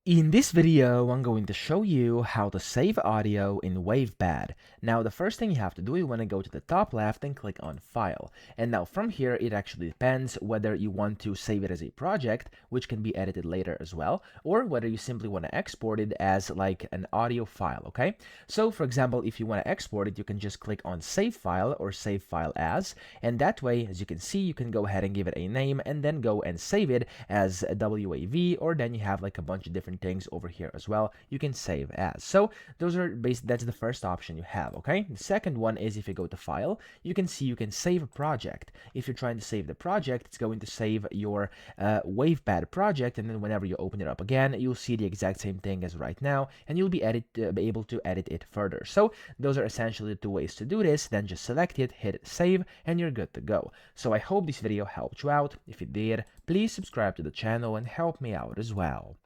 In this video, I'm going to show you how to save audio in WavePad. Now, the first thing you have to do, you want to go to the top left and click on File. And now from here, it actually depends whether you want to save it as a project, which can be edited later as well, or whether you simply want to export it as like an audio file, okay? So for example, if you want to export it, you can just click on Save File or Save File As, and that way, as you can see, you can go ahead and give it a name and then go and save it as a WAV, or then you have like a bunch of different things over here as well you can save as. So that's the first option you have. Okay, the second one is if you go to File, you can see you can save a project. If you're trying to save the project, it's going to save your WavePad project, and then whenever you open it up again, you'll see the exact same thing as right now, and you'll be able to edit it further. So those are essentially the two ways to do this. Then just select it, hit save, and you're good to go. So I hope this video helped you out. If it did, please subscribe to the channel and help me out as well.